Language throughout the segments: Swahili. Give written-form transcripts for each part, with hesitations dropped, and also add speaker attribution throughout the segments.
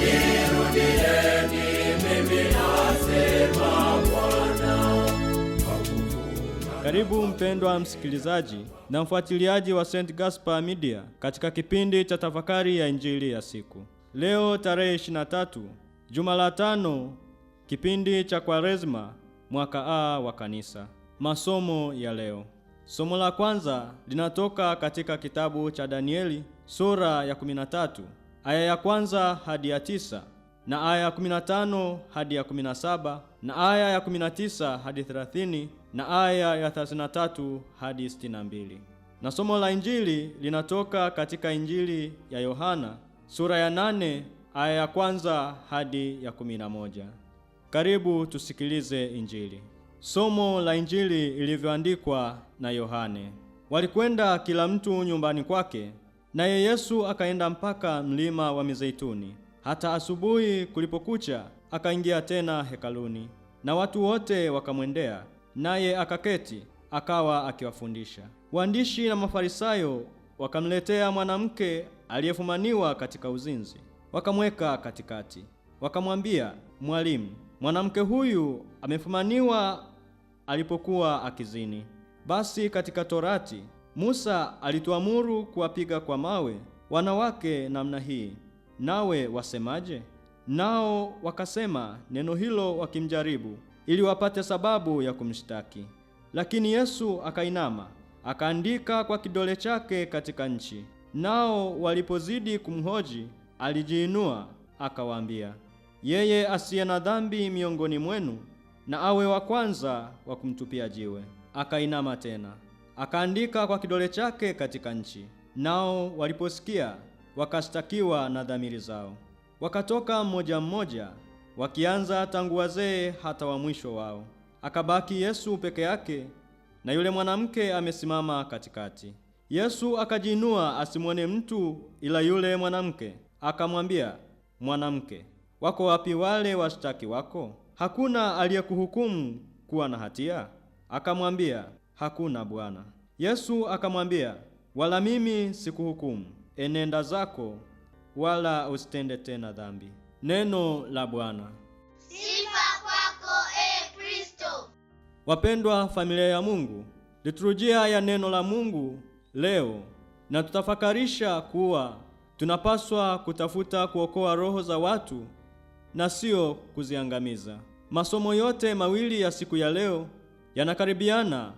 Speaker 1: nirudieni mimi, asema Bwana.
Speaker 2: Karibu mpendwa msikilizaji na mfuatiliaji wa St. Gaspar Media katika kipindi cha tafakari ya Injili ya siku. Leo tarehe 23, Juma la 5, kipindi cha Kwaresma, mwaka A wa Kanisa. Masomo ya leo. Somo la kwanza linatoka katika kitabu cha Danieli sura ya 13, aya ya kwanza hadi ya 9, na aya ya 15 hadi ya 17, na aya ya 19 hadi 30, na aya ya 33 hadi 62. Na somo la Injili linatoka katika Injili ya Yohana sura ya 8, aya ya kwanza hadi ya 11. Karibu tusikilize Injili. Somo la Injili ilivyoandikwa na Yohane. Walikwenda kila mtu nyumbani kwake, naye Yesu akaenda mpaka mlima wa Mizeituni. Hata asubuhi kulipokucha, akaingia tena hekaluni, na watu wote wakamwendea, naye akaketi, akawa akiwafundisha. Waandishi na Mafarisayo wakamletea mwanamke aliyefumaniwa katika uzinzi, wakamweka katikati. Wakamwambia, Mwalimu, mwanamke huyu amefumaniwa alipokuwa akizini. Basi katika Torati Musa alituamuru kuwapiga kwa mawe wanawake namna hii, nawe wasemaje? Nao wakasema neno hilo wakimjaribu, ili wapate sababu ya kumshtaki. Lakini Yesu akainama, akaandika kwa kidole chake katika nchi. Nao walipozidi kumhoji, alijiinua akawaambia, yeye asiye na dhambi miongoni mwenu na awe wa kwanza wa kumtupia jiwe. Akainama tena, akaandika kwa kidole chake katika nchi. Nao waliposikia, wakastakiwa na dhamiri zao. Wakatoka mmoja mmoja, wakianza tangu wazee hata wa mwisho wao. Akabaki Yesu peke yake, na yule mwanamke amesimama katikati. Yesu akajiinua asimwone mtu ila yule mwanamke. Akamwambia, Mwanamke, wako wapi wale washtaki wako? Hakuna aliyekuhukumu kuwa na hatia? Akamwambia, hakuna Bwana. Yesu akamwambia, wala mimi sikuhukumu. Enenda zako, wala usitende tena dhambi. Neno la Bwana.
Speaker 3: Sifa kwako, Kristo.
Speaker 2: Wapendwa familia ya Mungu, liturujia ya neno la Mungu leo na tutafakarisha kuwa tunapaswa kutafuta kuokoa roho za watu na sio kuziangamiza. Masomo yote mawili ya siku ya leo yanakaribiana,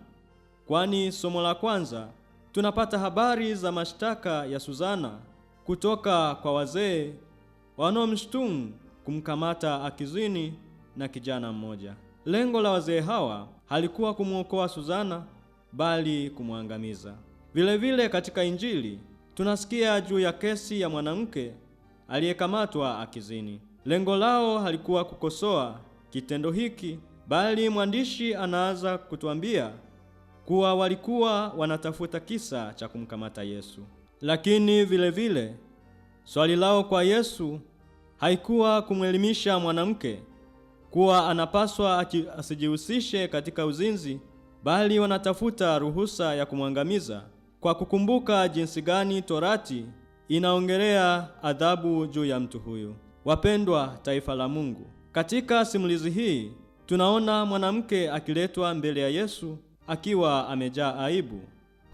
Speaker 2: kwani somo la kwanza tunapata habari za mashtaka ya Suzana kutoka kwa wazee wanaomshtumu kumkamata akizini na kijana mmoja. Lengo la wazee hawa halikuwa kumwokoa Suzana bali kumwangamiza. Vilevile katika Injili tunasikia juu ya kesi ya mwanamke aliyekamatwa akizini. Lengo lao halikuwa kukosoa kitendo hiki, bali mwandishi anaanza kutuambia kuwa walikuwa wanatafuta kisa cha kumkamata Yesu. Lakini vile swali lao kwa Yesu haikuwa kumwelimisha mwanamke kuwa anapaswa asijihusishe katika uzinzi, bali wanatafuta ruhusa ya kumwangamiza kwa kukumbuka jinsi gani Torati inaongelea adhabu juu ya mtu huyu. Wapendwa taifa la Mungu, katika simulizi hii tunaona mwanamke akiletwa mbele ya Yesu akiwa amejaa aibu,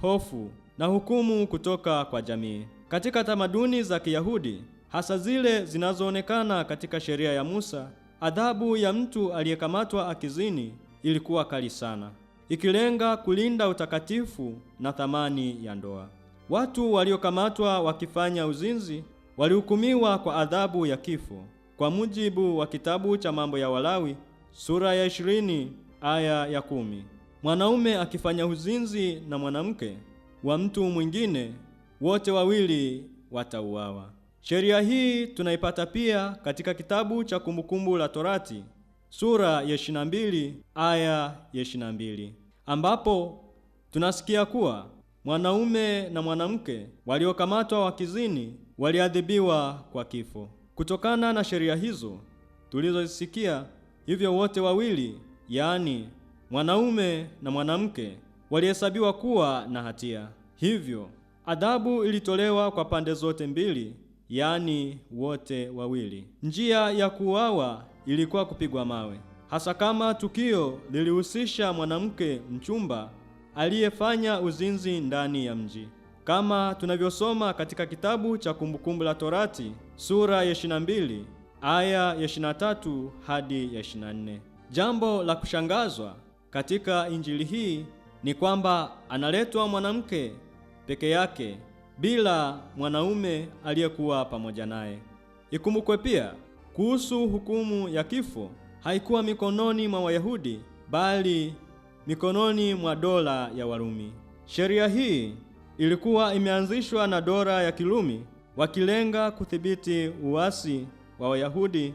Speaker 2: hofu na hukumu kutoka kwa jamii. Katika tamaduni za Kiyahudi, hasa zile zinazoonekana katika sheria ya Musa, adhabu ya mtu aliyekamatwa akizini ilikuwa kali sana, ikilenga kulinda utakatifu na thamani ya ndoa. Watu waliokamatwa wakifanya uzinzi walihukumiwa kwa adhabu ya kifo kwa mujibu wa kitabu cha Mambo ya Walawi sura ya 20 aya ya 10. Mwanaume akifanya uzinzi na mwanamke wa mtu mwingine, wote wawili watauawa. Sheria hii tunaipata pia katika kitabu cha Kumbukumbu la Torati sura ya 22 aya ya 22, ambapo tunasikia kuwa mwanaume na mwanamke waliokamatwa wakizini waliadhibiwa kwa kifo. Kutokana na sheria hizo tulizozisikia, hivyo wote wawili, yaani mwanaume na mwanamke, walihesabiwa kuwa na hatia. Hivyo adhabu ilitolewa kwa pande zote mbili, yaani wote wawili. Njia ya kuuawa ilikuwa kupigwa mawe, hasa kama tukio lilihusisha mwanamke mchumba aliyefanya uzinzi ndani ya mji, kama tunavyosoma katika kitabu cha Kumbukumbu la Torati sura ya 22 aya ya 23 hadi ya 24. Jambo la kushangazwa katika injili hii ni kwamba analetwa mwanamke peke yake bila mwanaume aliyekuwa pamoja naye. Ikumbukwe pia kuhusu hukumu ya kifo, haikuwa mikononi mwa Wayahudi bali mikononi mwa dola ya Warumi. Sheria hii ilikuwa imeanzishwa na dola ya Kirumi, wakilenga kudhibiti uasi wa Wayahudi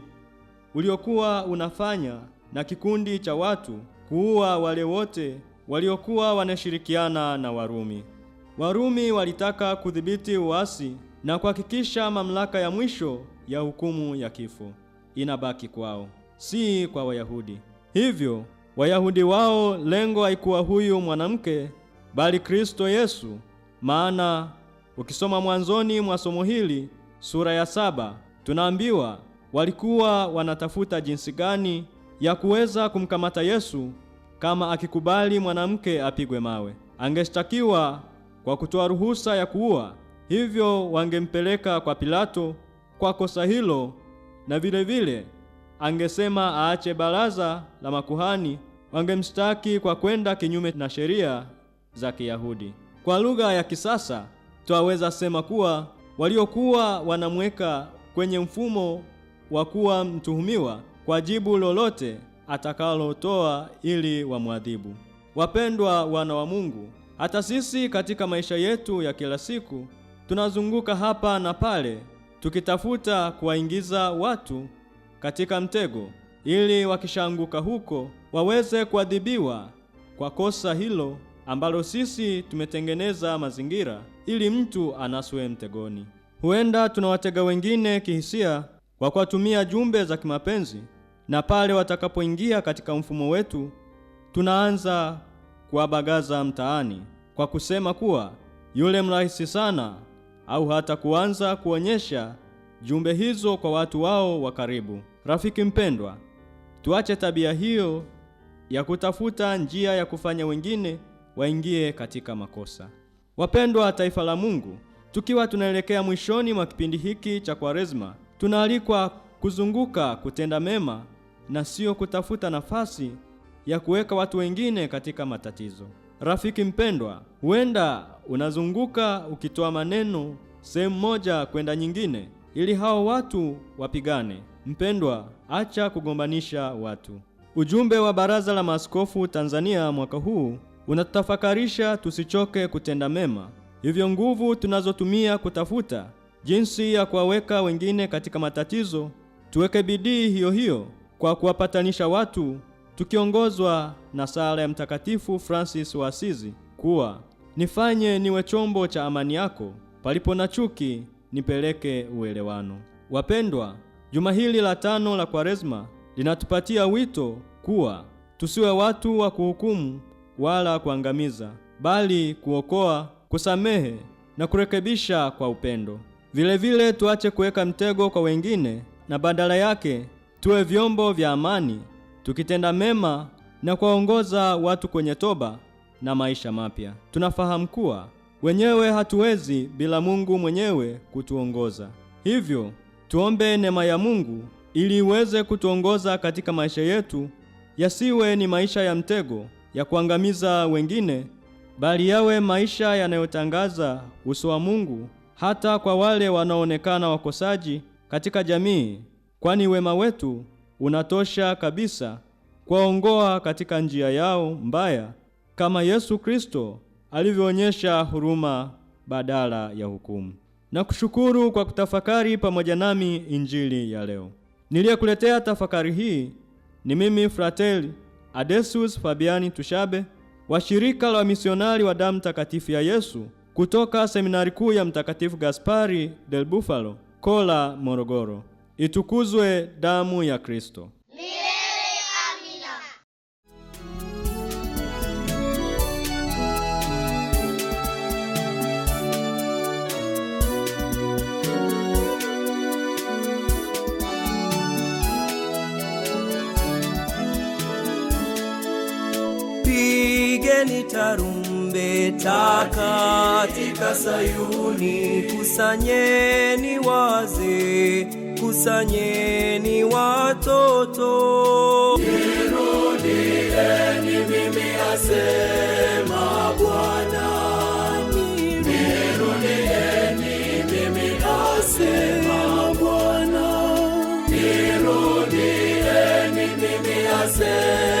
Speaker 2: uliokuwa unafanya na kikundi cha watu kuua wale wote waliokuwa wanashirikiana na Warumi. Warumi walitaka kudhibiti uasi na kuhakikisha mamlaka ya mwisho ya hukumu ya kifo inabaki kwao, si kwa Wayahudi. Hivyo Wayahudi wao lengo haikuwa huyu mwanamke bali Kristo Yesu, maana ukisoma mwanzoni mwa somo hili sura ya 7 tunaambiwa walikuwa wanatafuta jinsi gani ya kuweza kumkamata Yesu kama akikubali mwanamke apigwe mawe. Angeshtakiwa kwa kutoa ruhusa ya kuua, hivyo wangempeleka kwa Pilato kwa kosa hilo, na vile vile angesema aache baraza la makuhani, wangemshtaki kwa kwenda kinyume na sheria za Kiyahudi. Kwa lugha ya kisasa twaweza sema kuwa waliokuwa wanamweka kwenye mfumo wa kuwa mtuhumiwa kwa jibu lolote atakalotoa ili wamwadhibu. Wapendwa wana wa Mungu, hata sisi katika maisha yetu ya kila siku tunazunguka hapa na pale tukitafuta kuwaingiza watu katika mtego ili wakishaanguka huko waweze kuadhibiwa kwa kosa hilo ambalo sisi tumetengeneza mazingira ili mtu anaswe mtegoni. Huenda tunawatega wengine kihisia kwa kuwatumia jumbe za kimapenzi, na pale watakapoingia katika mfumo wetu tunaanza kuwabagaza mtaani kwa kusema kuwa yule mrahisi sana, au hata kuanza kuonyesha jumbe hizo kwa watu wao wa karibu. Rafiki mpendwa, tuache tabia hiyo ya kutafuta njia ya kufanya wengine waingie katika makosa. Wapendwa taifa la Mungu, tukiwa tunaelekea mwishoni mwa kipindi hiki cha Kwaresma, tunaalikwa kuzunguka kutenda mema na sio kutafuta nafasi ya kuweka watu wengine katika matatizo. Rafiki mpendwa, huenda unazunguka ukitoa maneno sehemu moja kwenda nyingine ili hao watu wapigane. Mpendwa, acha kugombanisha watu. Ujumbe wa Baraza la Maaskofu Tanzania mwaka huu unatutafakarisha tusichoke kutenda mema. Hivyo nguvu tunazotumia kutafuta jinsi ya kuwaweka wengine katika matatizo, tuweke bidii hiyo hiyo kwa kuwapatanisha watu, tukiongozwa na sala ya Mtakatifu Francis wa Asizi kuwa nifanye niwe chombo cha amani yako, palipo na chuki nipeleke uelewano. Wapendwa, juma hili la 5 la Kwaresma linatupatia wito kuwa tusiwe watu wa kuhukumu wala kuangamiza, bali kuokoa, kusamehe na kurekebisha kwa upendo. Vile vile tuache kuweka mtego kwa wengine, na badala yake tuwe vyombo vya amani, tukitenda mema na kuwaongoza watu kwenye toba na maisha mapya. Tunafahamu kuwa wenyewe hatuwezi bila Mungu mwenyewe kutuongoza. Hivyo tuombe neema ya Mungu ili iweze kutuongoza katika maisha yetu, yasiwe ni maisha ya mtego ya kuangamiza wengine, bali yawe maisha yanayotangaza uso wa Mungu hata kwa wale wanaoonekana wakosaji katika jamii, kwani wema wetu unatosha kabisa kuwaongoa katika njia yao mbaya, kama Yesu Kristo alivyoonyesha huruma badala ya hukumu. Na kushukuru kwa kutafakari pamoja nami injili ya leo. Niliyekuletea tafakari hii ni mimi Fratelli Adesius Fabiani Tushabe wa shirika la misionari wa damu takatifu ya Yesu kutoka seminari kuu ya Mtakatifu Gaspari del Bufalo, Kola, Morogoro. Itukuzwe damu ya Kristo!
Speaker 4: Pigeni tarumbeta katika Sayuni, kusanyeni wazee, kusanyeni watoto.
Speaker 1: Nirudieni mimi, asema Bwana. Nirudieni mimi, asema Bwana. Nirudieni mimi, asema